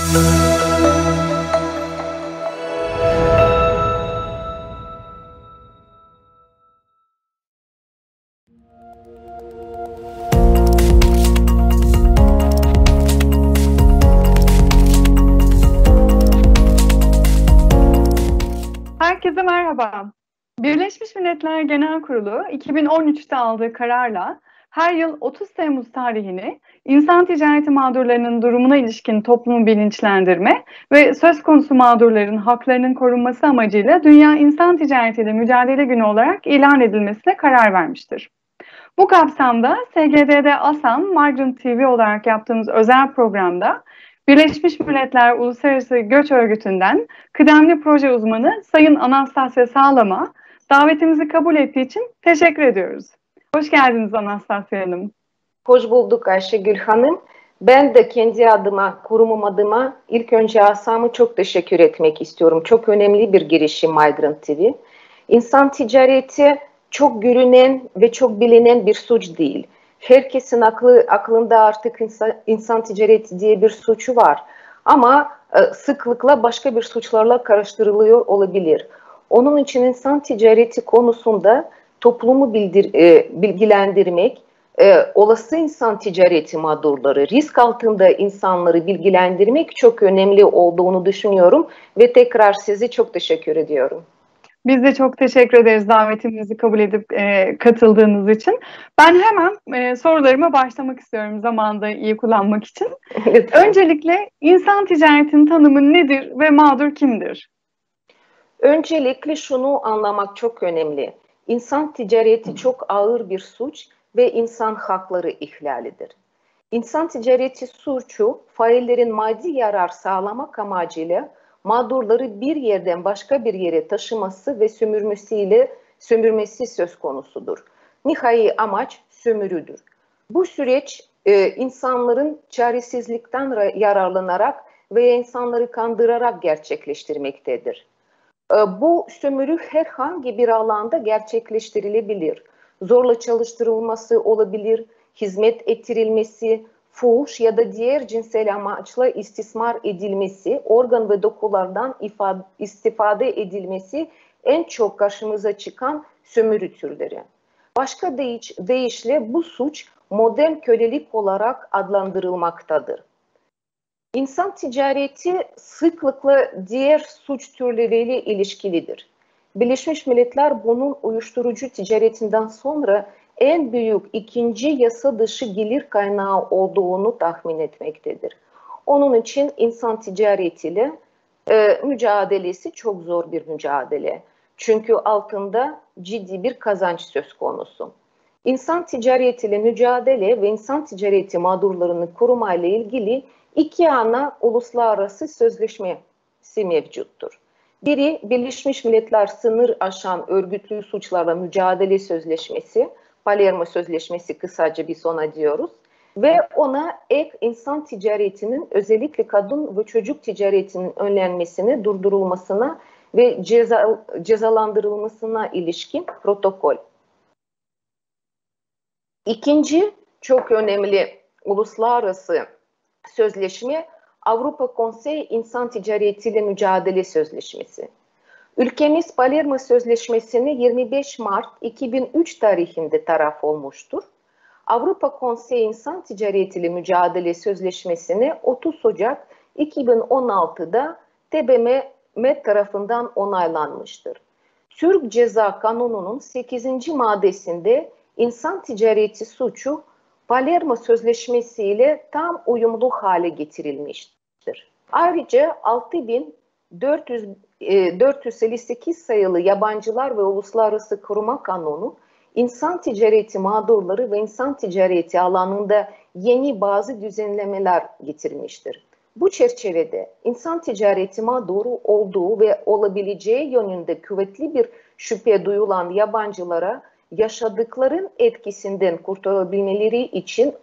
Herkese merhaba. Birleşmiş Milletler Genel Kurulu 2013'te aldığı kararla her yıl 30 Temmuz tarihini insan ticareti mağdurlarının durumuna ilişkin toplumu bilinçlendirme ve söz konusu mağdurların haklarının korunması amacıyla Dünya İnsan Ticaretiyle Mücadele Günü olarak ilan edilmesine karar vermiştir. Bu kapsamda SGD'de ASAM, Migrant TV olarak yaptığımız özel programda Birleşmiş Milletler Uluslararası Göç Örgütü'nden kıdemli proje uzmanı Sayın Anastasya Sağlam'a davetimizi kabul ettiği için teşekkür ediyoruz. Hoş geldiniz Anastasya Hanım. Hoş bulduk Ayşegül Hanım. Ben de kendi adıma, kurumum adıma ilk önce ASAM'a çok teşekkür etmek istiyorum. Çok önemli bir girişim Migrant TV. İnsan ticareti çok görünen ve çok bilinen bir suç değil. Herkesin aklında artık insan ticareti diye bir suçu var. Ama sıklıkla başka bir suçlarla karıştırılıyor olabilir. Onun için insan ticareti konusunda toplumu bilgilendirmek, olası insan ticareti mağdurları, risk altında insanları bilgilendirmek çok önemli olduğunu düşünüyorum ve tekrar size çok teşekkür ediyorum. Biz de çok teşekkür ederiz davetimizi kabul edip katıldığınız için. Ben hemen sorularıma başlamak istiyorum zamanı da iyi kullanmak için. Lütfen. Öncelikle insan ticaretinin tanımı nedir ve mağdur kimdir? Öncelikle şunu anlamak çok önemli. İnsan ticareti çok ağır bir suç ve insan hakları ihlalidir. İnsan ticareti suçu faillerin maddi yarar sağlamak amacıyla mağdurları bir yerden başka bir yere taşıması ve sömürmesi söz konusudur. Nihai amaç sömürüdür. Bu süreç insanların çaresizlikten yararlanarak veya insanları kandırarak gerçekleştirmektedir. Bu sömürü herhangi bir alanda gerçekleştirilebilir. Zorla çalıştırılması olabilir, hizmet ettirilmesi, fuhuş ya da diğer cinsel amaçla istismar edilmesi, organ ve dokulardan istifade edilmesi en çok karşımıza çıkan sömürü türleri. Başka deyişle bu suç modern kölelik olarak adlandırılmaktadır. İnsan ticareti sıklıkla diğer suç türleriyle ilişkilidir. Birleşmiş Milletler bunun uyuşturucu ticaretinden sonra en büyük ikinci yasa dışı gelir kaynağı olduğunu tahmin etmektedir. Onun için insan ticaretiyle mücadelesi çok zor bir mücadele. Çünkü altında ciddi bir kazanç söz konusu. İnsan ticaretiyle mücadele ve insan ticareti mağdurlarını korumayla ilgili iki ana uluslararası sözleşmesi mevcuttur. Biri Birleşmiş Milletler Sınır Aşan Örgütlü Suçlarla Mücadele Sözleşmesi, Palermo Sözleşmesi kısaca biz ona diyoruz. Ve ona ek insan ticaretinin özellikle kadın ve çocuk ticaretinin önlenmesine, durdurulmasına ve cezalandırılmasına ilişkin protokol. İkinci çok önemli uluslararası sözleşme Avrupa Konseyi İnsan Ticareti ile Mücadele Sözleşmesi. Ülkemiz Palermo Sözleşmesi'ne 25 Mart 2003 tarihinde taraf olmuştur. Avrupa Konseyi İnsan Ticareti ile Mücadele Sözleşmesi'ne 30 Ocak 2016'da TBMM tarafından onaylanmıştır. Türk Ceza Kanunu'nun 8. maddesinde insan ticareti suçu Palermo Sözleşmesi ile tam uyumlu hale getirilmiştir. Ayrıca 6458 sayılı Yabancılar ve Uluslararası Koruma Kanunu, insan ticareti mağdurları ve insan ticareti alanında yeni bazı düzenlemeler getirmiştir. Bu çerçevede insan ticareti mağduru olduğu ve olabileceği yönünde kuvvetli bir şüphe duyulan yabancılara yaşadıkların etkisinden kurtulabilmeleri için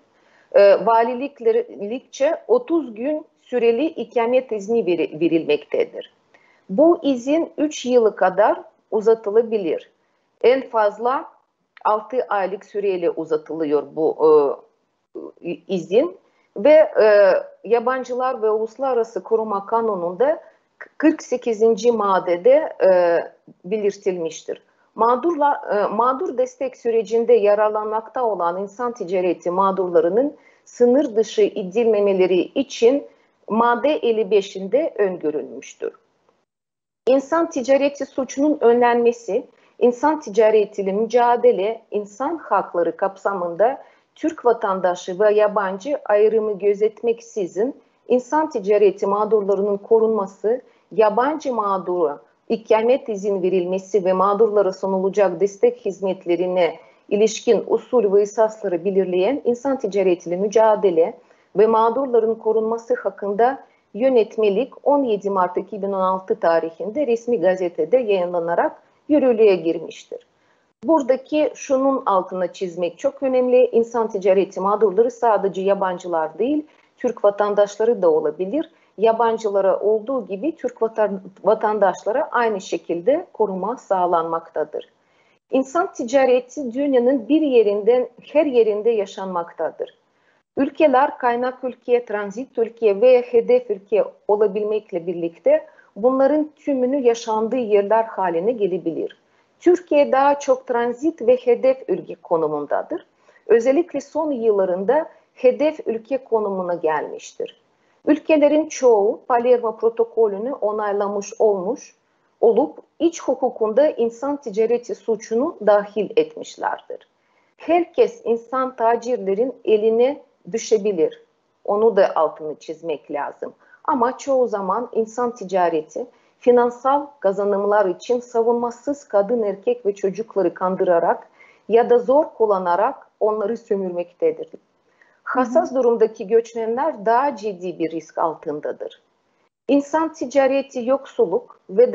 valilikçe 30 gün süreli ikamet izni verilmektedir. Bu izin 3 yılı kadar uzatılabilir. En fazla 6 aylık süreyle uzatılıyor bu izin ve Yabancılar ve Uluslararası Koruma Kanunu'nda 48. maddede belirtilmiştir. Mağdur destek sürecinde yararlanmakta olan insan ticareti mağdurlarının sınır dışı edilmemeleri için madde 55'inde öngörülmüştür. İnsan ticareti suçunun önlenmesi, insan ticaretiyle mücadele, insan hakları kapsamında Türk vatandaşı ve yabancı ayrımı gözetmeksizin insan ticareti mağdurlarının korunması, yabancı mağdura ikamet izin verilmesi ve mağdurlara sunulacak destek hizmetlerine ilişkin usul ve esasları belirleyen insan ticaretiyle mücadele ve mağdurların korunması hakkında yönetmelik 17 Mart 2016 tarihinde resmi gazetede yayınlanarak yürürlüğe girmiştir. Buradaki şunun altına çizmek çok önemli. İnsan ticareti mağdurları sadece yabancılar değil, Türk vatandaşları da olabilir. Yabancılara olduğu gibi Türk vatandaşlara aynı şekilde koruma sağlanmaktadır. İnsan ticareti dünyanın bir yerinden her yerinde yaşanmaktadır. Ülkeler kaynak ülke, transit ülke ve hedef ülke olabilmekle birlikte bunların tümünü yaşandığı yerler haline gelebilir. Türkiye daha çok transit ve hedef ülke konumundadır. Özellikle son yıllarında hedef ülke konumuna gelmiştir. Ülkelerin çoğu Palermo protokolünü onaylamış olup iç hukukunda insan ticareti suçunu dahil etmişlerdir. Herkes insan tacirlerin eline düşebilir. Onu da altını çizmek lazım. Ama çoğu zaman insan ticareti finansal kazanımlar için savunmasız kadın, erkek ve çocukları kandırarak ya da zor kullanarak onları sömürmektedir. Hassas durumdaki göçmenler daha ciddi bir risk altındadır. İnsan ticareti yoksulluk ve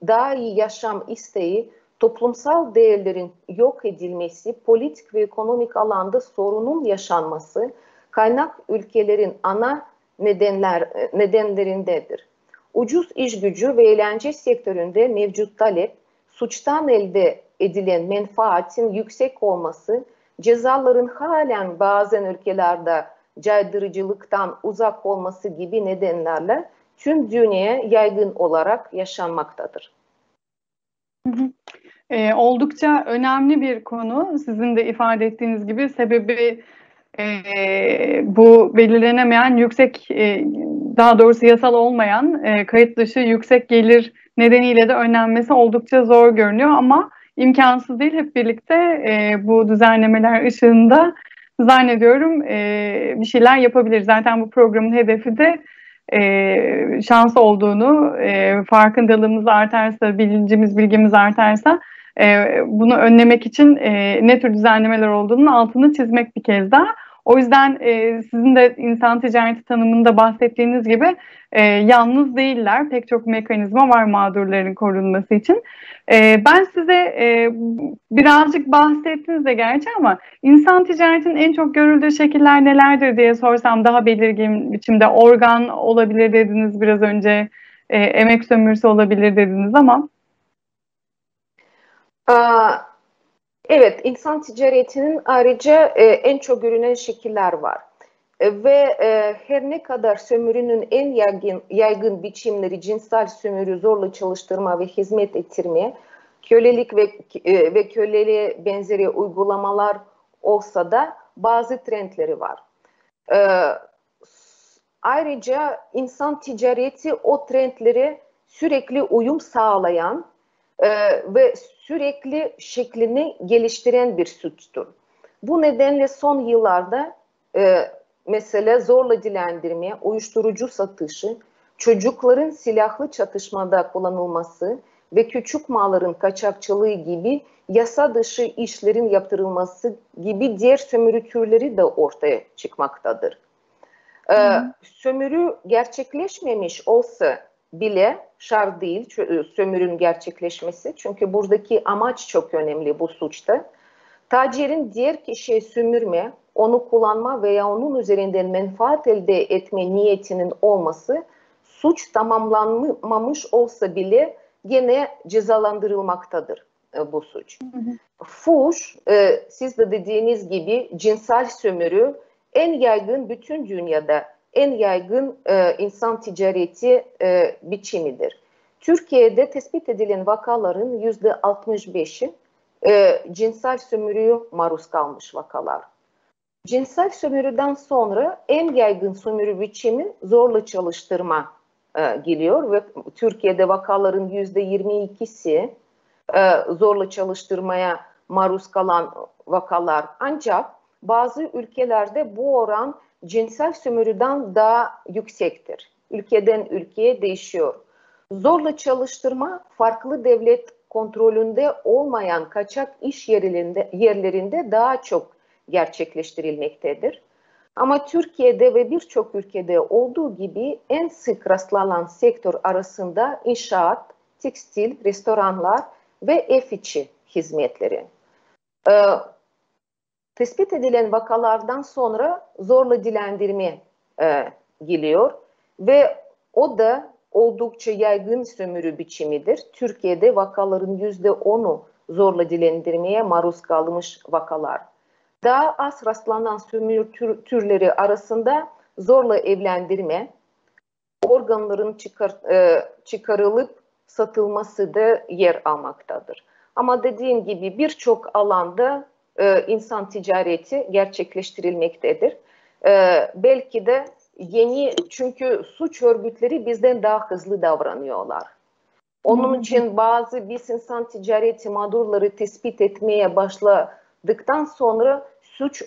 daha iyi yaşam isteği, toplumsal değerlerin yok edilmesi, politik ve ekonomik alanda sorunun yaşanması, kaynak ülkelerin ana nedenlerindedir. Ucuz iş gücü ve eğlence sektöründe mevcut talep, suçtan elde edilen menfaatin yüksek olması, cezaların halen bazen ülkelerde caydırıcılıktan uzak olması gibi nedenlerle tüm dünyaya yaygın olarak yaşanmaktadır. Oldukça önemli bir konu. Sizin de ifade ettiğiniz gibi sebebi bu belirlenemeyen daha doğrusu yasal olmayan kayıt dışı yüksek gelir nedeniyle de önlenmesi oldukça zor görünüyor ama imkansız değil. Hep birlikte bu düzenlemeler ışığında zannediyorum bir şeyler yapabilir. Zaten bu programın hedefi de şans olduğunu, farkındalığımız artarsa, bilgimiz artarsa bunu önlemek için ne tür düzenlemeler olduğunun altını çizmek bir kez daha. O yüzden sizin de insan ticareti tanımında bahsettiğiniz gibi yalnız değiller. Pek çok mekanizma var mağdurların korunması için. Ben size birazcık bahsettiniz de gerçi ama insan ticaretinin en çok görüldüğü şekiller nelerdir diye sorsam daha belirgin biçimde organ olabilir dediniz biraz önce, emek sömürüsü olabilir dediniz ama. Evet, insan ticaretinin ayrıca en çok görünen şekiller var. Ve her ne kadar sömürünün en yaygın biçimleri cinsel sömürü, zorla çalıştırma ve hizmet ettirme, kölelik ve köleliğe benzeri uygulamalar olsa da bazı trendleri var. Ayrıca insan ticareti o trendlere sürekli uyum sağlayan ve sürekli şeklini geliştiren bir suçtur. Bu nedenle son yıllarda mesela zorla dilendirme, uyuşturucu satışı, çocukların silahlı çatışmada kullanılması ve küçük malların kaçakçılığı gibi yasa dışı işlerin yaptırılması gibi diğer sömürü türleri de ortaya çıkmaktadır. Sömürü gerçekleşmemiş olsa bile şart değil sömürünün gerçekleşmesi. Çünkü buradaki amaç çok önemli bu suçta. Tacirin diğer kişiye sömürme, onu kullanma veya onun üzerinden menfaat elde etme niyetinin olması suç tamamlanmamış olsa bile gene cezalandırılmaktadır bu suç. Fuhuş, siz de dediğiniz gibi cinsel sömürü en yaygın, bütün dünyada en yaygın insan ticareti biçimidir. Türkiye'de tespit edilen vakaların %65'i cinsel sömürüye maruz kalmış vakalar. Cinsel sömürüden sonra en yaygın sömürü biçimi zorla çalıştırma geliyor ve Türkiye'de vakaların %22'si zorla çalıştırmaya maruz kalan vakalar. Ancak bazı ülkelerde bu oran cinsel sömürüden daha yüksektir. Ülkeden ülkeye değişiyor. Zorla çalıştırma farklı devlet kontrolünde olmayan kaçak iş yerlerinde daha çok gerçekleştirilmektedir. Ama Türkiye'de ve birçok ülkede olduğu gibi en sık rastlanan sektör arasında inşaat, tekstil, restoranlar ve ev içi hizmetleri. Tespit edilen vakalardan sonra zorla dilendirme geliyor ve o da oldukça yaygın sömürü biçimidir. Türkiye'de vakaların %10'u zorla dilendirmeye maruz kalmış vakalar. Daha az rastlanan sömürü türleri arasında zorla evlendirme, organların çıkarılıp satılması da yer almaktadır. Ama dediğim gibi birçok alanda insan ticareti gerçekleştirilmektedir. Belki de çünkü suç örgütleri bizden daha hızlı davranıyorlar. Onun için biz insan ticareti mağdurları tespit etmeye başladıktan sonra suç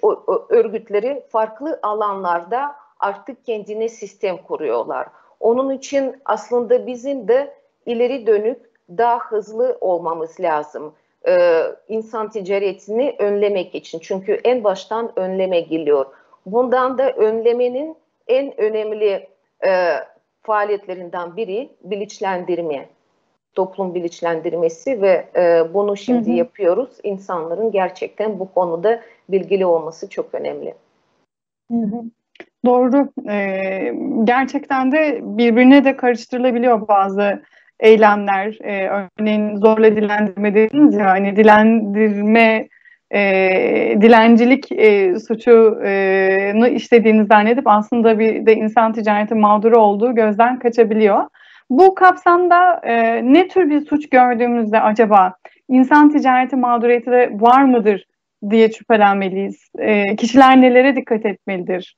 örgütleri farklı alanlarda artık kendine sistem kuruyorlar. Onun için aslında bizim de ileri dönük daha hızlı olmamız lazım. İnsan ticaretini önlemek için. Çünkü en baştan önleme geliyor. Bundan da önlemenin en önemli faaliyetlerinden biri bilinçlendirme. Toplum bilinçlendirmesi ve bunu şimdi yapıyoruz. İnsanların gerçekten bu konuda bilgili olması çok önemli. Doğru. Gerçekten de birbirine de karıştırılabiliyor bazı eylemler. Örneğin zorla dilendirme dediniz ya, hani dilendirme, dilencilik suçunu işlediğini zannedip aslında bir de insan ticareti mağduru olduğu gözden kaçabiliyor. Bu kapsamda ne tür bir suç gördüğümüzde acaba insan ticareti mağduriyeti de var mıdır diye şüphelenmeliyiz? Kişiler nelere dikkat etmelidir?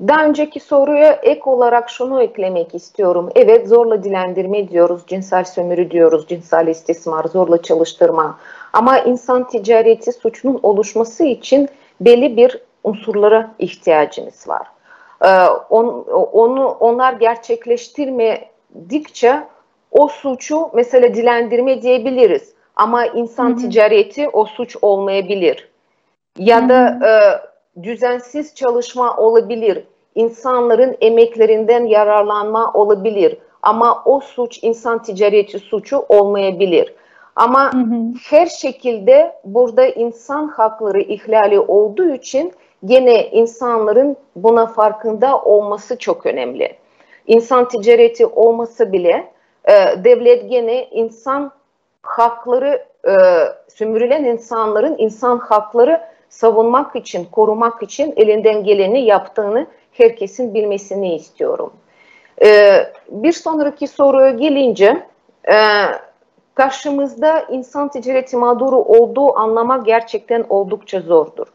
Daha önceki soruya ek olarak şunu eklemek istiyorum. Evet, zorla dilendirme diyoruz, cinsel sömürü diyoruz, cinsel istismar, zorla çalıştırma. Ama insan ticareti suçunun oluşması için belli bir unsurlara ihtiyacımız var. Onlar gerçekleştirmedikçe o suçu mesela dilendirme diyebiliriz. Ama insan ticareti o suç olmayabilir. Ya da düzensiz çalışma olabilir. İnsanların emeklerinden yararlanma olabilir. Ama o suç insan ticareti suçu olmayabilir. Ama her şekilde burada insan hakları ihlali olduğu için gene insanların buna farkında olması çok önemli. İnsan ticareti olmasa bile devlet gene insan hakları, sömürülen insanların insan hakları savunmak için, korumak için elinden geleni yaptığını herkesin bilmesini istiyorum. Bir sonraki soruya gelince, karşımızda insan ticareti mağduru olduğu anlamak gerçekten oldukça zordur.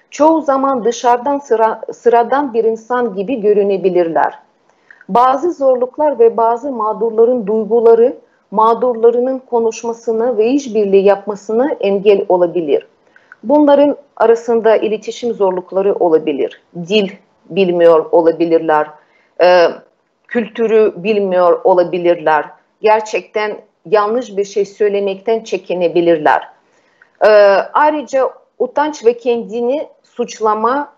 Çoğu zaman dışarıdan sıradan bir insan gibi görünebilirler. Bazı zorluklar ve bazı mağdurların duyguları, mağdurlarının konuşmasını ve işbirliği yapmasına engel olabilir. Bunların arasında iletişim zorlukları olabilir, dil bilmiyor olabilirler, kültürü bilmiyor olabilirler, gerçekten yanlış bir şey söylemekten çekinebilirler. Ayrıca utanç ve kendini suçlama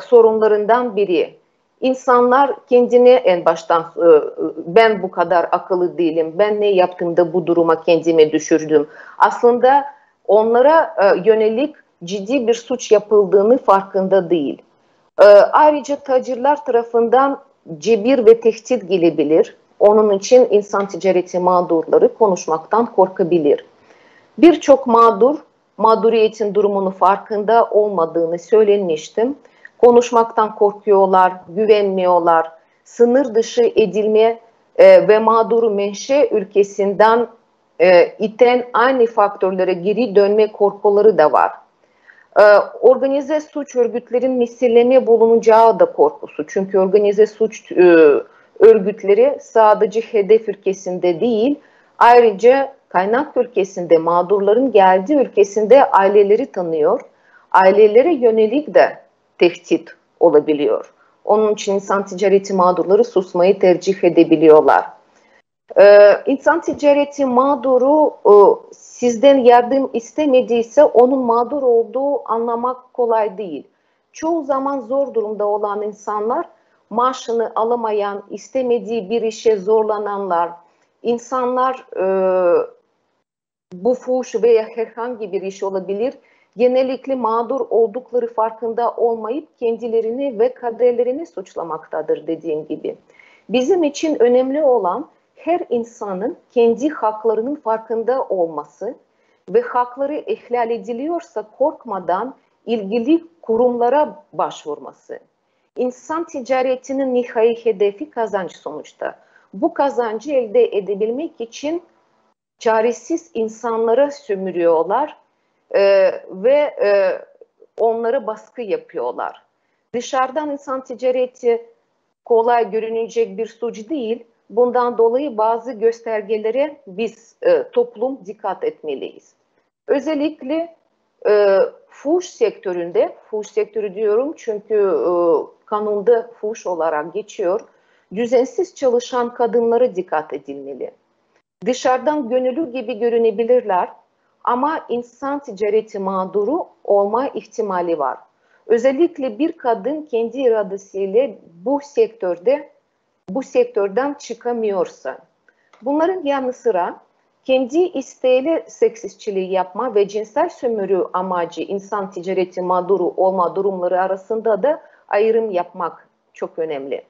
sorunlarından biri. İnsanlar kendini en baştan ben bu kadar akıllı değilim, ben ne yaptığımda bu duruma kendimi düşürdüm. Aslında onlara yönelik ciddi bir suç yapıldığını farkında değil. Ayrıca tacirler tarafından cebir ve tehdit gelebilir. Onun için insan ticareti mağdurları konuşmaktan korkabilir. Birçok mağdur mağduriyetin durumunun farkında olmadığını söylemiştim. Konuşmaktan korkuyorlar, güvenmiyorlar, sınır dışı edilme ve mağduru menşe ülkesinden iten aynı faktörlere geri dönme korkuları da var. Organize suç örgütlerin misilleme bulunacağı da korkusu. Çünkü organize suç örgütleri sadece hedef ülkesinde değil, ayrıca kaynak ülkesinde, mağdurların geldiği ülkesinde aileleri tanıyor. Ailelere yönelik de tehdit olabiliyor. Onun için insan ticareti mağdurları susmayı tercih edebiliyorlar. İnsan ticareti mağduru sizden yardım istemediyse onun mağdur olduğu anlamak kolay değil. Çoğu zaman zor durumda olan insanlar, maaşını alamayan, istemediği bir işe zorlananlar, insanlar bu fuhuş veya herhangi bir iş olabilir, genellikle mağdur oldukları farkında olmayıp kendilerini ve kaderlerini suçlamaktadır dediğim gibi. Bizim için önemli olan her insanın kendi haklarının farkında olması ve hakları ihlal ediliyorsa korkmadan ilgili kurumlara başvurması. İnsan ticaretinin nihai hedefi kazanç sonuçta. Bu kazancı elde edebilmek için çaresiz insanlara sömürüyorlar ve onlara baskı yapıyorlar. Dışarıdan insan ticareti kolay görünecek bir suç değil. Bundan dolayı bazı göstergelere biz toplum dikkat etmeliyiz. Özellikle fuhuş sektöründe, fuhuş sektörü diyorum çünkü kanunda fuhuş olarak geçiyor, düzensiz çalışan kadınlara dikkat edilmeli. Dışarıdan gönüllü gibi görünebilirler ama insan ticareti mağduru olma ihtimali var. Özellikle bir kadın kendi iradesiyle bu sektörden çıkamıyorsa. Bunların yanı sıra kendi isteğiyle seks işçiliği yapma ve cinsel sömürü amacı insan ticareti mağduru olma durumları arasında da ayrım yapmak çok önemli.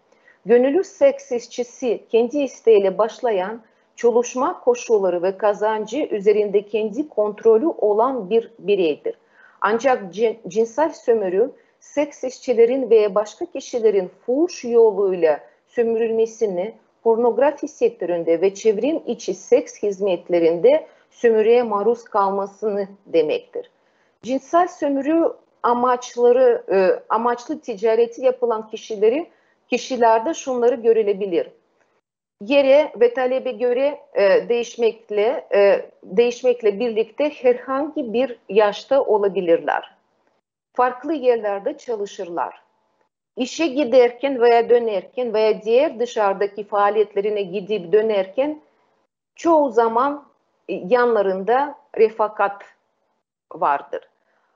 Gönüllü seks işçisi kendi isteğiyle başlayan çalışma koşulları ve kazancı üzerinde kendi kontrolü olan bir bireydir. Ancak cinsel sömürü, seks işçilerin veya başka kişilerin fuhuş yoluyla sömürülmesini, pornografi sektöründe ve çevrim içi seks hizmetlerinde sömürüye maruz kalmasını demektir. Cinsel sömürü amaçlı ticareti yapılan kişilerde şunları görülebilir. Yere ve talebe göre değişmekle birlikte herhangi bir yaşta olabilirler. Farklı yerlerde çalışırlar. İşe giderken veya dönerken veya diğer dışarıdaki faaliyetlerine gidip dönerken çoğu zaman yanlarında refakat vardır.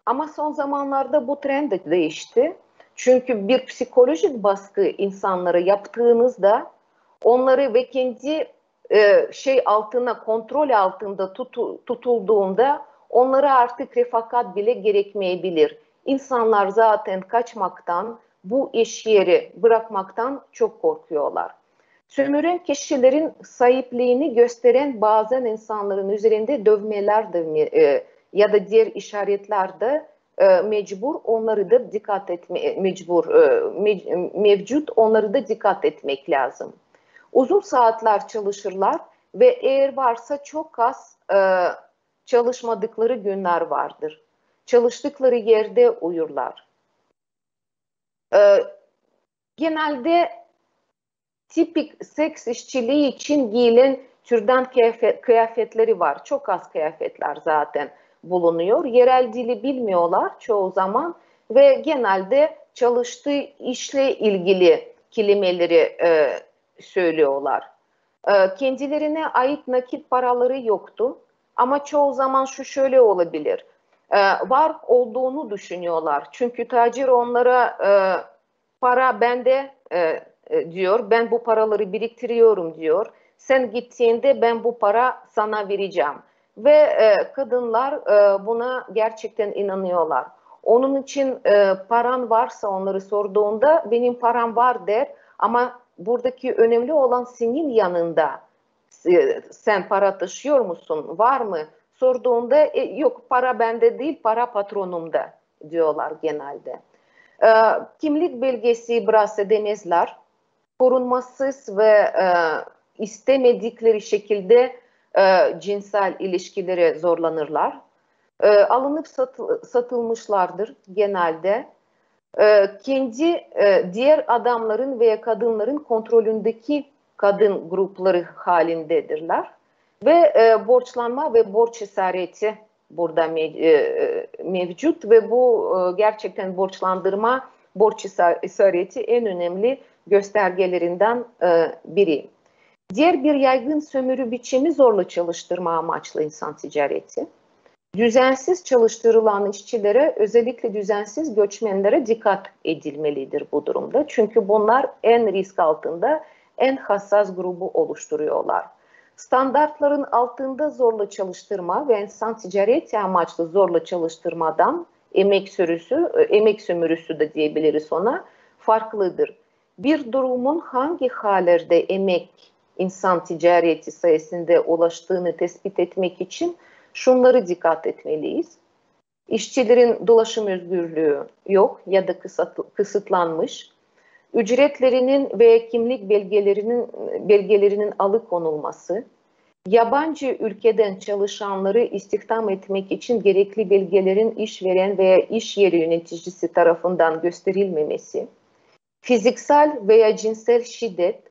Ama son zamanlarda bu trend de değişti. Çünkü bir psikolojik baskı insanlara yaptığınızda onları ve kendi kontrol altında tutulduğunda onlara artık refakat bile gerekmeyebilir. İnsanlar zaten kaçmaktan, bu iş yeri bırakmaktan çok korkuyorlar. Sömüren kişilerin sahipliğini gösteren bazen insanların üzerinde dövmeler de ya da diğer işaretler de mecbur, onları da dikkat etme mevcut, onları da dikkat etmek lazım. Uzun saatler çalışırlar ve eğer varsa çok az çalışmadıkları günler vardır. Çalıştıkları yerde uyurlar. Genelde tipik seks işçiliği için giyilen türden kıyafetleri var. Çok az kıyafetler zaten bulunuyor. Yerel dili bilmiyorlar çoğu zaman ve genelde çalıştığı işle ilgili kelimeleri söylüyorlar. Kendilerine ait nakit paraları yoktu ama çoğu zaman şöyle olabilir. Var olduğunu düşünüyorlar. Çünkü tacir onlara para bende diyor. Ben bu paraları biriktiriyorum diyor. Sen gittiğinde ben bu para sana vereceğim. Ve kadınlar buna gerçekten inanıyorlar. Onun için paran varsa onları sorduğunda benim param var der. Ama buradaki önemli olan senin yanında sen para taşıyor musun? Var mı? sorduğunda yok para bende değil, para patronumda diyorlar genelde. Kimlik belgesi bahsedemezler. Korunmasız ve istemedikleri şekilde cinsel ilişkilere zorlanırlar. Alınıp satılmışlardır genelde. Kendi diğer adamların veya kadınların kontrolündeki kadın grupları halindedirler. Ve borçlanma ve borç esareti burada mevcut ve bu gerçekten borçlandırma, borç esareti en önemli göstergelerinden biri. Diğer bir yaygın sömürü biçimi zorla çalıştırma amaçlı insan ticareti. Düzensiz çalıştırılan işçilere, özellikle düzensiz göçmenlere dikkat edilmelidir bu durumda. Çünkü bunlar en risk altında, en hassas grubu oluşturuyorlar. Standartların altında zorla çalıştırma ve insan ticareti amaçlı zorla çalıştırmadan emek sömürüsü de diyebiliriz ona, farklıdır. Bir durumun hangi hallerde emek insan ticareti sayesinde ulaştığını tespit etmek için şunları dikkat etmeliyiz. İşçilerin dolaşım özgürlüğü yok ya da kısıtlanmış. Ücretlerinin ve kimlik belgelerinin alıkonulması, yabancı ülkeden çalışanları istihdam etmek için gerekli belgelerin işveren veya iş yeri yöneticisi tarafından gösterilmemesi, fiziksel veya cinsel şiddet,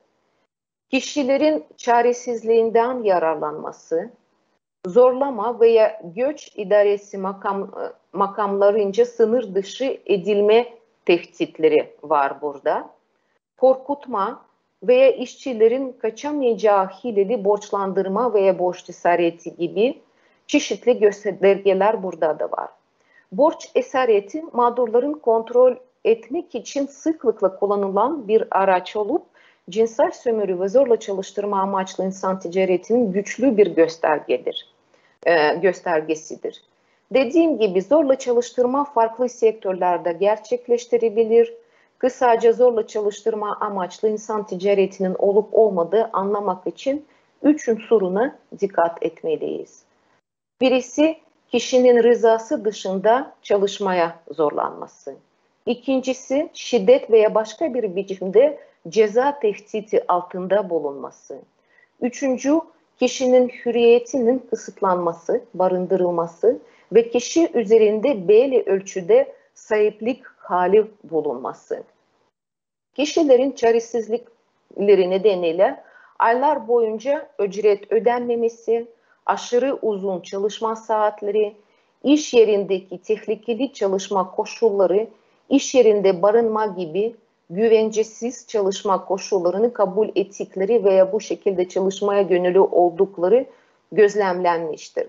kişilerin çaresizliğinden yararlanması, zorlama veya göç idaresi makamlarınca sınır dışı edilme tehditleri var burada. Korkutma veya işçilerin kaçamayacağı hileli borçlandırma veya borç esareti gibi çeşitli göstergeler burada da var. Borç esareti mağdurların kontrol etmek için sıklıkla kullanılan bir araç olup cinsel sömürü ve zorla çalıştırma amaçlı insan ticaretinin güçlü bir göstergesidir. Dediğim gibi zorla çalıştırma farklı sektörlerde gerçekleştirilebilir. Kısaca zorla çalıştırma amaçlı insan ticaretinin olup olmadığı anlamak için 3 unsuruna dikkat etmeliyiz. Birisi kişinin rızası dışında çalışmaya zorlanması. İkincisi şiddet veya başka bir biçimde ceza tehdidi altında bulunması. Üçüncü, kişinin hürriyetinin kısıtlanması, barındırılması ve kişi üzerinde belli ölçüde sahiplik hali bulunması. Kişilerin çaresizlikleri nedeniyle aylar boyunca ücret ödenmemesi, aşırı uzun çalışma saatleri, iş yerindeki tehlikeli çalışma koşulları, iş yerinde barınma gibi güvencesiz çalışma koşullarını kabul ettikleri veya bu şekilde çalışmaya gönüllü oldukları gözlemlenmiştir.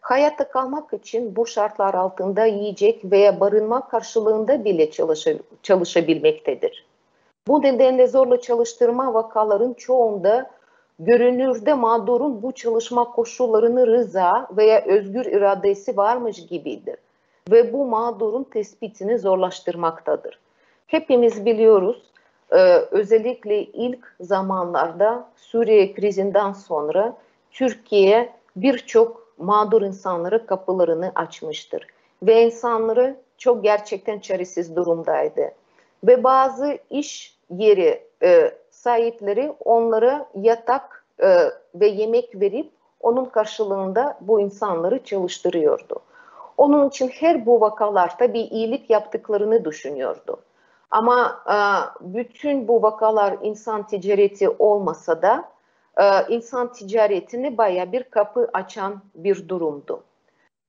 Hayatta kalmak için bu şartlar altında yiyecek veya barınma karşılığında bile çalışabilmektedir. Bu nedenle zorla çalıştırma vakaların çoğunda görünürde mağdurun bu çalışma koşullarını rıza veya özgür iradesi varmış gibidir ve bu mağdurun tespitini zorlaştırmaktadır. Hepimiz biliyoruz, özellikle ilk zamanlarda Suriye krizinden sonra Türkiye birçok mağdur insanlara kapılarını açmıştır ve insanları çok gerçekten çaresiz durumdaydı. Ve bazı iş yeri sahipleri onlara yatak ve yemek verip onun karşılığında bu insanları çalıştırıyordu. Onun için her bu vakalar tabii iyilik yaptıklarını düşünüyordu. Ama bütün bu vakalar insan ticareti olmasa da insan ticaretine baya bir kapı açan bir durumdu.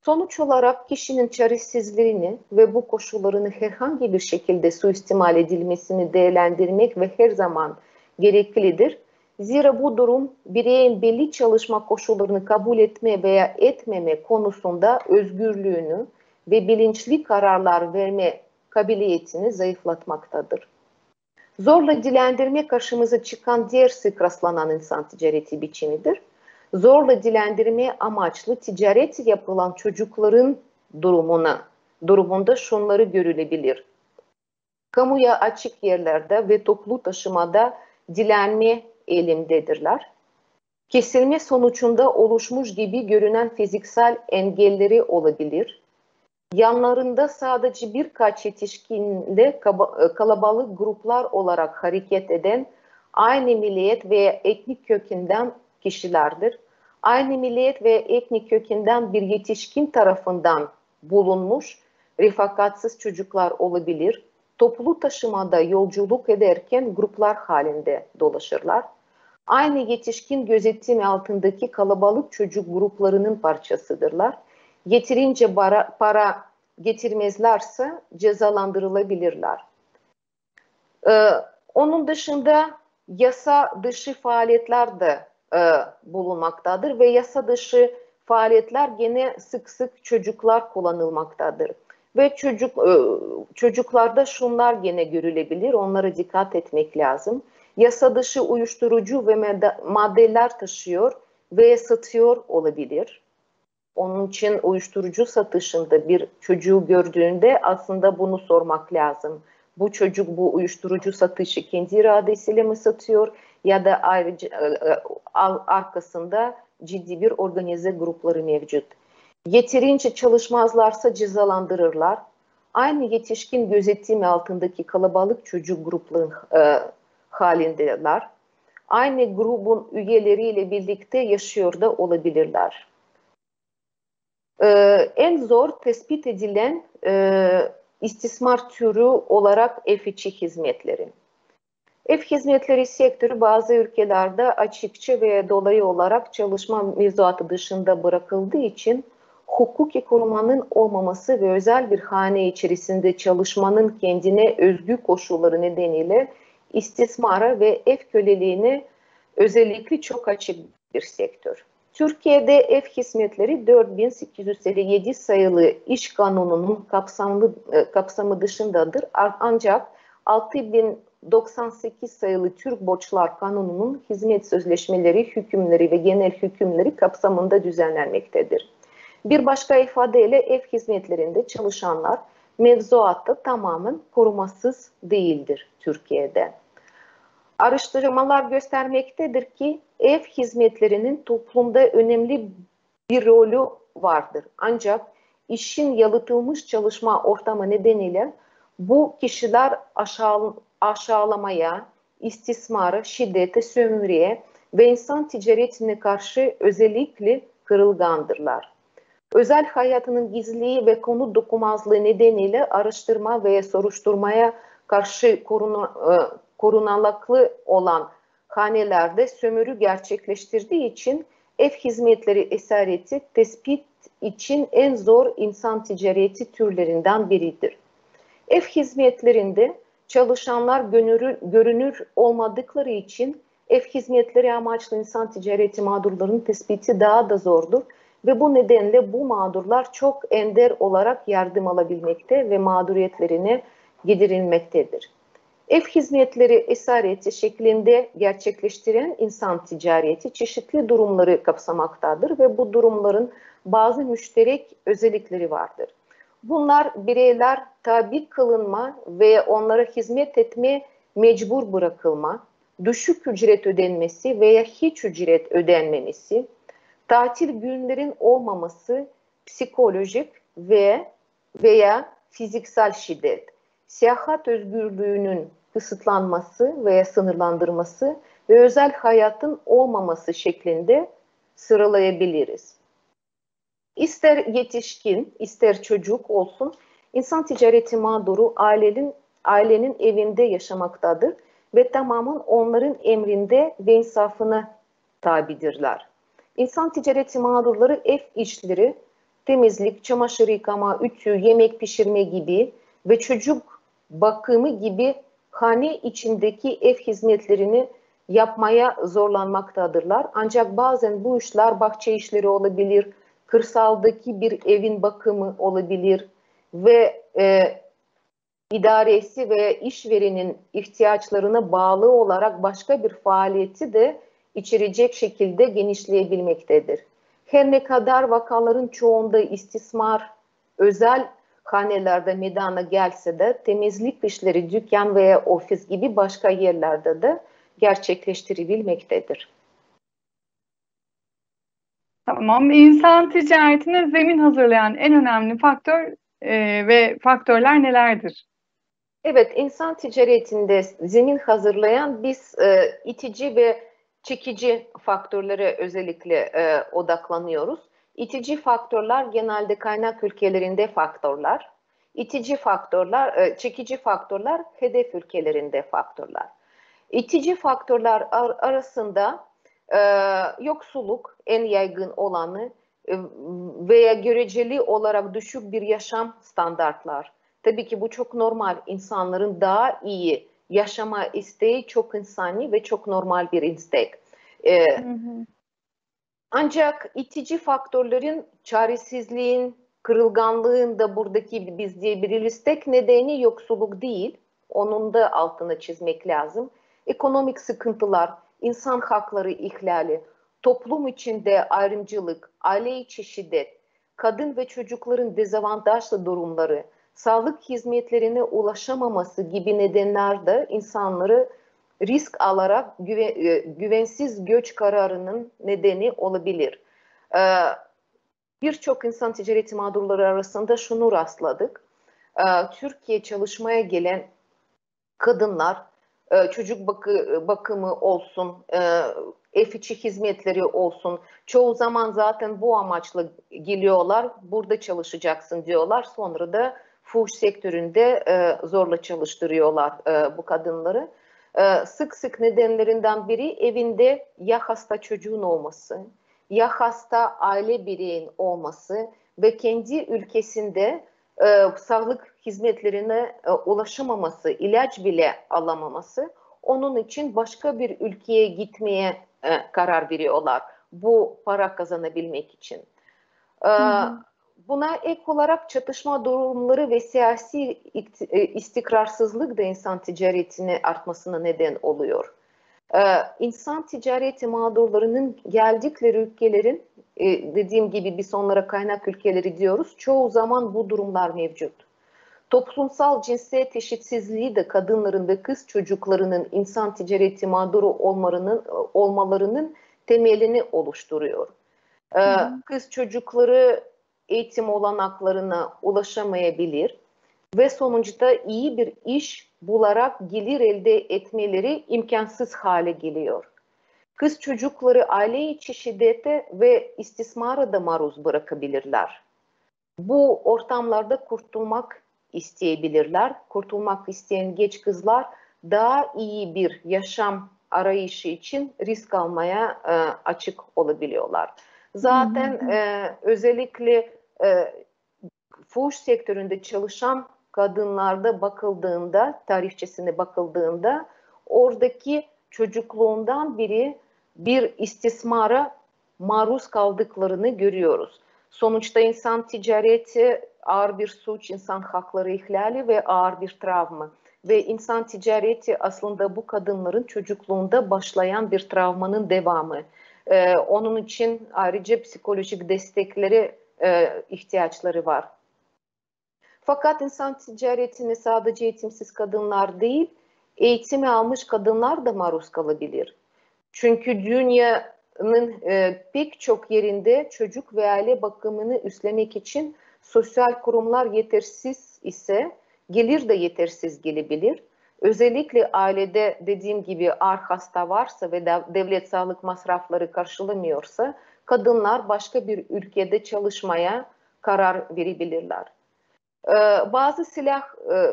Sonuç olarak kişinin çaresizliğini ve bu koşullarını herhangi bir şekilde suistimal edilmesini değerlendirmek ve her zaman gereklidir. Zira bu durum bireyin belli çalışma koşullarını kabul etme veya etmeme konusunda özgürlüğünü ve bilinçli kararlar verme kabiliyetini zayıflatmaktadır. Zorla dilendirme karşımıza çıkan diğer sık rastlanan insan ticareti biçimidir. Zorla dilendirme amaçlı ticaret yapılan çocukların durumunda şunları görülebilir. Kamuya açık yerlerde ve toplu taşımada dilenme eğilimdedirler. Kesilme sonucunda oluşmuş gibi görünen fiziksel engelleri olabilir. Yanlarında sadece birkaç yetişkinle kalabalık gruplar olarak hareket eden aynı milliyet veya etnik kökünden kişilerdir. Aynı milliyet ve etnik kökünden bir yetişkin tarafından bulunmuş refakatsiz çocuklar olabilir. Toplu taşımada yolculuk ederken gruplar halinde dolaşırlar. Aynı yetişkin gözetimi altındaki kalabalık çocuk gruplarının parçasıdırlar. Yeterince para getirmezlerse cezalandırılabilirler. Onun dışında yasa dışı faaliyetler de bulunmaktadır ve yasa dışı faaliyetler gene sık sık çocuklar kullanılmaktadır. Ve çocuklarda şunlar gene görülebilir, onlara dikkat etmek lazım. Yasa dışı uyuşturucu ve maddeler taşıyor ve satıyor olabilir. Onun için uyuşturucu satışında bir çocuğu gördüğünde aslında bunu sormak lazım. Bu çocuk bu uyuşturucu satışı kendi iradesiyle mi satıyor ya da ayrıca arkasında ciddi bir organize grupları mevcut. Yeterince çalışmazlarsa cezalandırırlar. Aynı yetişkin gözetimi altındaki kalabalık çocuk grupların halindeler. Aynı grubun üyeleriyle birlikte yaşıyor da olabilirler. En zor tespit edilen istismar türü olarak ev içi hizmetleri. Ev hizmetleri sektörü bazı ülkelerde açıkça ve dolayı olarak çalışma mevzuatı dışında bırakıldığı için hukuki korumanın olmaması ve özel bir hane içerisinde çalışmanın kendine özgü koşulları nedeniyle istismara ve ev köleliğine özellikle çok açık bir sektör. Türkiye'de ev hizmetleri 4857 sayılı iş kanununun kapsamı dışındadır. Ancak 6098 sayılı Türk Borçlar Kanunu'nun hizmet sözleşmeleri, hükümleri ve genel hükümleri kapsamında düzenlenmektedir. Bir başka ifadeyle ev hizmetlerinde çalışanlar mevzuatta tamamen korumasız değildir Türkiye'de. Araştırmalar göstermektedir ki ev hizmetlerinin toplumda önemli bir rolü vardır. Ancak işin yalıtılmış çalışma ortamı nedeniyle bu kişiler aşağılamaya, istismara, şiddete, sömürüye ve insan ticaretine karşı özellikle kırılgandırlar. Özel hayatının gizliliği ve konu dokunmazlığı nedeniyle araştırma ve soruşturmaya karşı korunaklı olan hanelerde sömürü gerçekleştirdiği için ev hizmetleri esareti tespit için en zor insan ticareti türlerinden biridir. Ev hizmetlerinde çalışanlar görünür olmadıkları için ev hizmetleri amaçlı insan ticareti mağdurlarının tespiti daha da zordur ve bu nedenle bu mağdurlar çok ender olarak yardım alabilmekte ve mağduriyetlerine giderilmektedir. Ev hizmetleri esareti şeklinde gerçekleştiren insan ticareti çeşitli durumları kapsamaktadır ve bu durumların bazı müşterek özellikleri vardır. Bunlar bireyler tabi kılınma ve onlara hizmet etmeye mecbur bırakılma, düşük ücret ödenmesi veya hiç ücret ödenmemesi, tatil günlerin olmaması, psikolojik veya fiziksel şiddet, seyahat özgürlüğünün kısıtlanması veya sınırlandırması ve özel hayatın olmaması şeklinde sıralayabiliriz. İster yetişkin, ister çocuk olsun, insan ticareti mağduru ailenin evinde yaşamaktadır ve tamamen onların emrinde ve insafına tabidirler. İnsan ticareti mağdurları ev işleri, temizlik, çamaşır yıkama, ütü, yemek pişirme gibi ve çocuk bakımı gibi hane içindeki ev hizmetlerini yapmaya zorlanmaktadırlar. Ancak bazen bu işler bahçe işleri olabilir, kırsaldaki bir evin bakımı olabilir ve idaresi ve işverenin ihtiyaçlarına bağlı olarak başka bir faaliyeti de içerecek şekilde genişleyebilmektedir. Her ne kadar vakaların çoğunda istismar özel hanelerde meydana gelse de temizlik işleri dükkan veya ofis gibi başka yerlerde de gerçekleştirebilmektedir. Tamam. İnsan ticaretine zemin hazırlayan en önemli faktör ve faktörler nelerdir? Evet, insan ticaretinde zemin hazırlayan biz itici ve çekici faktörlere özellikle odaklanıyoruz. İtici faktörler genelde kaynak ülkelerinde faktörler. İtici faktörler, çekici faktörler hedef ülkelerinde faktörler. İtici faktörler arasında e, yoksulluk en yaygın olanı veya göreceli olarak düşük bir yaşam standartlar. Tabii ki bu çok normal. İnsanların daha iyi yaşama isteği çok insani ve çok normal bir istek. E, Hı hı. Ancak itici faktörlerin çaresizliğin, kırılganlığın da buradaki biz diyebiliriz tek nedeni yoksulluk değil. Onun da altını çizmek lazım. Ekonomik sıkıntılar, insan hakları ihlali, toplum içinde ayrımcılık, aile içi şiddet, kadın ve çocukların dezavantajlı durumları, sağlık hizmetlerine ulaşamaması gibi nedenler de insanları risk alarak güvensiz göç kararının nedeni olabilir. Ee, Birçok insan ticareti mağdurları arasında şunu rastladık. Türkiye çalışmaya gelen kadınlar çocuk bakımı olsun, ev içi hizmetleri olsun. Çoğu zaman zaten bu amaçla geliyorlar. Burada çalışacaksın diyorlar. Sonra da fuhuş sektöründe zorla çalıştırıyorlar bu kadınları. Sık sık nedenlerinden biri evinde ya hasta çocuğun olması, ya hasta aile bireyin olması ve kendi ülkesinde sağlık hizmetlerine ulaşamaması, ilaç bile alamaması, onun için başka bir ülkeye gitmeye karar veriyorlar. Bu para kazanabilmek için. E, Hı hı. Buna ek olarak çatışma durumları ve siyasi istikrarsızlık da insan ticaretini artmasına neden oluyor. İnsan ticareti mağdurlarının geldikleri ülkelerin dediğim gibi biz onlara kaynak ülkeleri diyoruz. Çoğu zaman bu durumlar mevcut. Toplumsal cinsiyet eşitsizliği de kadınların ve kız çocuklarının insan ticareti mağduru olmalarının temelini oluşturuyor. Hı hı. Kız çocukları eğitim olanaklarına ulaşamayabilir ve sonuçta iyi bir iş bularak gelir elde etmeleri imkansız hale geliyor. Kız çocukları aile içi şiddete ve istismara da maruz bırakabilirler. Bu ortamlarda kurtulmak isteyebilirler. Kurtulmak isteyen genç kızlar daha iyi bir yaşam arayışı için risk almaya açık olabiliyorlar. Hı Zaten hı. özellikle fuhuş sektöründe çalışan kadınlarda bakıldığında, tarihçesine bakıldığında oradaki çocukluğundan biri bir istismara maruz kaldıklarını görüyoruz. Sonuçta insan ticareti ağır bir suç, insan hakları ihlali ve ağır bir travma. Ve insan ticareti aslında bu kadınların çocukluğunda başlayan bir travmanın devamı. Onun için ayrıca psikolojik destekleri ihtiyaçları var. Fakat insan ticaretine sadece eğitimsiz kadınlar değil, eğitimi almış kadınlar da maruz kalabilir. Çünkü dünyanın pek çok yerinde çocuk ve aile bakımını üstlemek için sosyal kurumlar yetersiz ise gelir de yetersiz gelebilir. Özellikle ailede dediğim gibi ağır hasta varsa ve devlet sağlık masrafları karşılamıyorsa kadınlar başka bir ülkede çalışmaya karar verebilirler. Bazı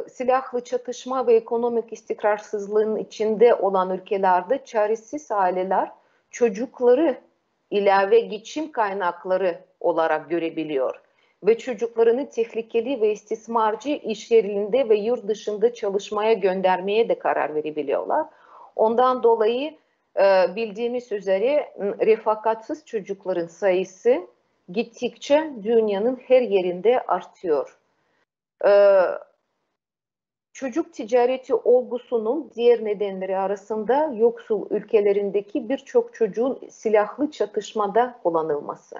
silahlı çatışma ve ekonomik istikrarsızlığın içinde olan ülkelerde çaresiz aileler çocukları ilave geçim kaynakları olarak görebiliyor ve çocuklarını tehlikeli ve istismarcı iş yerinde ve yurt dışında çalışmaya göndermeye de karar verebiliyorlar. Ondan dolayı bildiğimiz üzere refakatsız çocukların sayısı gittikçe dünyanın her yerinde artıyor. Ee, Çocuk ticareti olgusunun diğer nedenleri arasında yoksul ülkelerindeki birçok çocuğun silahlı çatışmada kullanılması.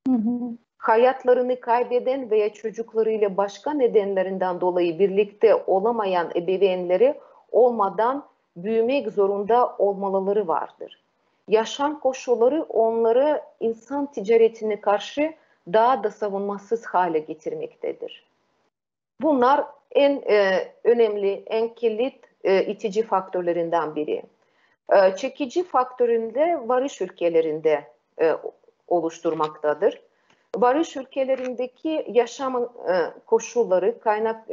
Hı hı. Hayatlarını kaybeden veya çocuklarıyla başka nedenlerinden dolayı birlikte olamayan ebeveynleri olmadan büyümek zorunda olmaları vardır. yaşam koşulları onları insan ticaretine karşı daha da savunmasız hale getirmektedir. Bunlar en önemli, en kilit itici faktörlerinden biri. Çekici faktöründe varış ülkelerinde oluşturmaktadır. Barış ülkelerindeki yaşam koşulları kaynak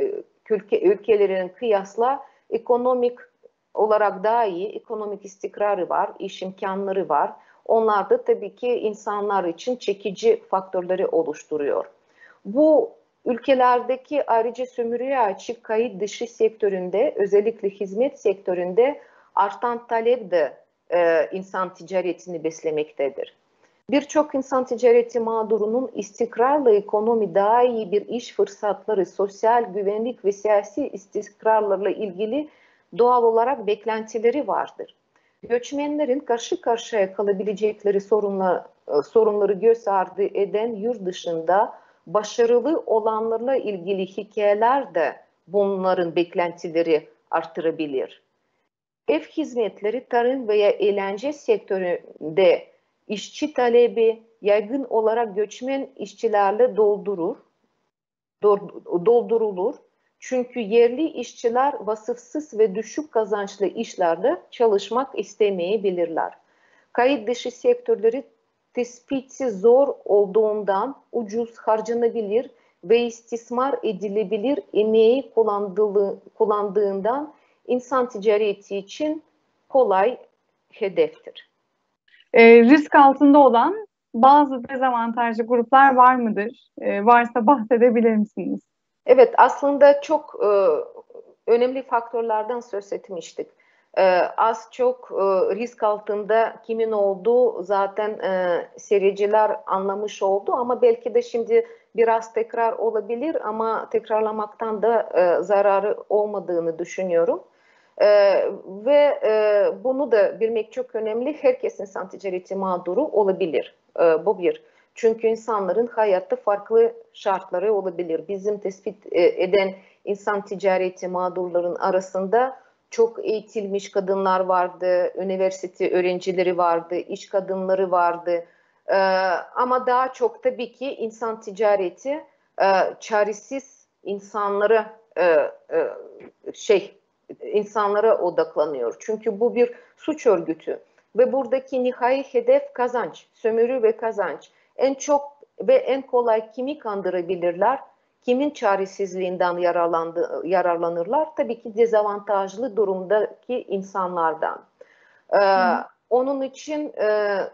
ülkelerinin kıyasla ekonomik olarak daha iyi, ekonomik istikrarı var, iş imkanları var. Onlar da tabii ki insanlar için çekici faktörleri oluşturuyor. Bu ülkelerdeki ayrıca sömürüye açık kayıt dışı sektöründe, özellikle hizmet sektöründe artan talep de insan ticaretini beslemektedir. Birçok insan ticareti mağdurunun istikrarlı ekonomi, daha iyi bir iş fırsatları, sosyal güvenlik ve siyasi istikrarlarla ilgili doğal olarak beklentileri vardır. Göçmenlerin karşı karşıya kalabilecekleri sorunları göz ardı eden yurt dışında başarılı olanlarla ilgili hikayeler de bunların beklentileri artırabilir. Ev hizmetleri, tarım veya eğlence sektöründe işçi talebi yaygın olarak göçmen işçilerle doldurulur. Çünkü yerli işçiler vasıfsız ve düşük kazançlı işlerde çalışmak istemeyebilirler. Kayıt dışı sektörleri tespiti zor olduğundan ucuz harcanabilir ve istismar edilebilir emeği kullandığından insan ticareti için kolay hedeftir. Risk altında olan bazı dezavantajlı gruplar var mıdır? Varsa bahsedebilir misiniz? Evet, aslında çok önemli faktörlerden söz etmiştik. Az çok risk altında kimin olduğu zaten seyirciler anlamış oldu ama belki de şimdi biraz tekrar olabilir ama tekrarlamaktan da zararı olmadığını düşünüyorum. Ve bunu da bilmek çok önemli. Herkes insan ticareti mağduru olabilir. Bu bir. Çünkü insanların hayatta farklı şartları olabilir. Bizim tespit eden insan ticareti mağdurların arasında çok eğitilmiş kadınlar vardı, üniversite öğrencileri vardı, iş kadınları vardı. Ama daha çok tabii ki insan ticareti çaresiz insanlara insanlara odaklanıyor. Çünkü bu bir suç örgütü ve buradaki nihai hedef kazanç, sömürü ve kazanç. En çok ve en kolay kimi kandırabilirler? Kimin çaresizliğinden yararlanırlar? Tabii ki dezavantajlı durumdaki insanlardan. Onun için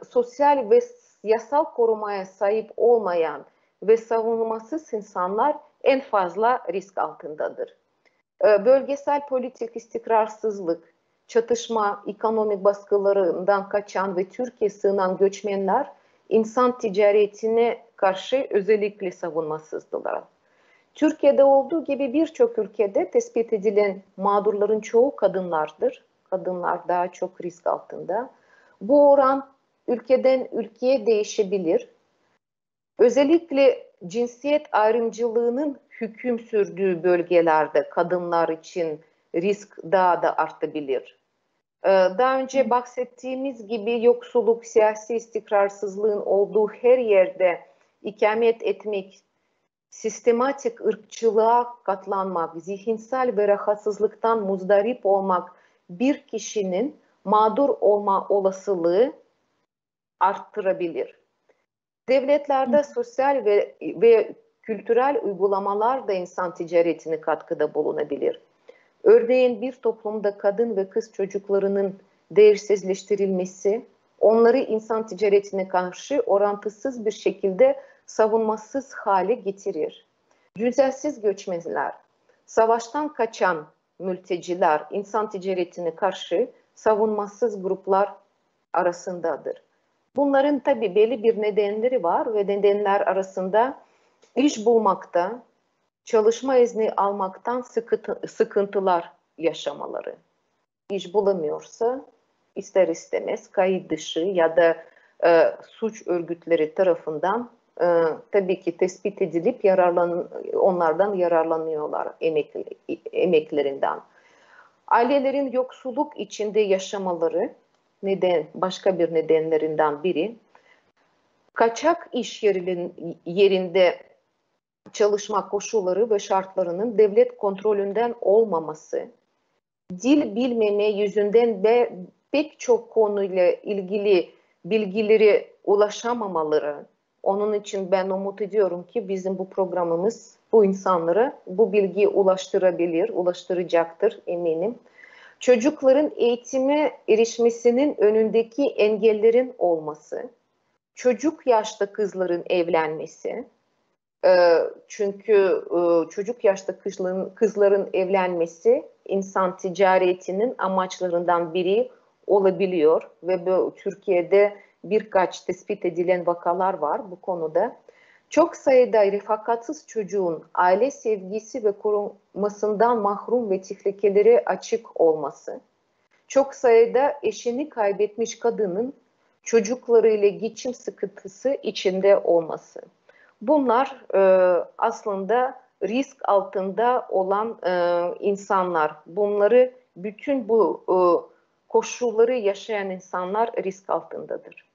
sosyal ve yasal korumaya sahip olmayan ve savunmasız insanlar en fazla risk altındadır. Bölgesel politik istikrarsızlık, çatışma, ekonomik baskılarından kaçan ve Türkiye sığınan göçmenler insan ticaretine karşı özellikle savunmasızdılar. Türkiye'de olduğu gibi birçok ülkede tespit edilen mağdurların çoğu kadınlardır. Kadınlar daha çok risk altında. Bu oran ülkeden ülkeye değişebilir. Özellikle cinsiyet ayrımcılığının hüküm sürdüğü bölgelerde kadınlar için risk daha da artabilir. Daha önce bahsettiğimiz gibi yoksulluk, siyasi istikrarsızlığın olduğu her yerde ikamet etmek, sistematik ırkçılığa katlanmak, zihinsel ve rahatsızlıktan muzdarip olmak bir kişinin mağdur olma olasılığı arttırabilir. Devletlerde sosyal ve kültürel uygulamalar da insan ticaretine katkıda bulunabilir. Örneğin bir toplumda kadın ve kız çocuklarının değersizleştirilmesi, onları insan ticaretine karşı orantısız bir şekilde savunmasız hale getirir. Cinselsiz göçmenler, savaştan kaçan mülteciler insan ticaretine karşı savunmasız gruplar arasındadır. Bunların tabii belli bir nedenleri var ve nedenler arasında iş bulmakta, çalışma izni almaktan sıkıntılar yaşamaları. İş bulamıyorsa ister istemez kayıt dışı ya da suç örgütleri tarafından tabii ki tespit edilip onlardan yararlanıyorlar emeklerinden. Ailelerin yoksulluk içinde yaşamaları, başka bir nedenlerinden biri, kaçak iş yerinde çalışma koşulları ve şartlarının devlet kontrolünden olmaması, dil bilmeme yüzünden ve pek çok konuyla ilgili bilgileri ulaşamamaları. Onun için ben umut ediyorum ki bizim bu programımız bu insanlara bu bilgiyi ulaştıracaktır eminim. Çocukların eğitime erişmesinin önündeki engellerin olması, çocuk yaşta kızların evlenmesi, çünkü çocuk yaşta kızların evlenmesi insan ticaretinin amaçlarından biri olabiliyor ve bu Türkiye'de birkaç tespit edilen vakalar var bu konuda. Çok sayıda refakatsız çocuğun aile sevgisi ve korumasından mahrum ve tehlikelere açık olması, çok sayıda eşini kaybetmiş kadının çocuklarıyla geçim sıkıntısı içinde olması. Bunlar aslında risk altında olan insanlar. Bütün bu koşulları yaşayan insanlar risk altındadır.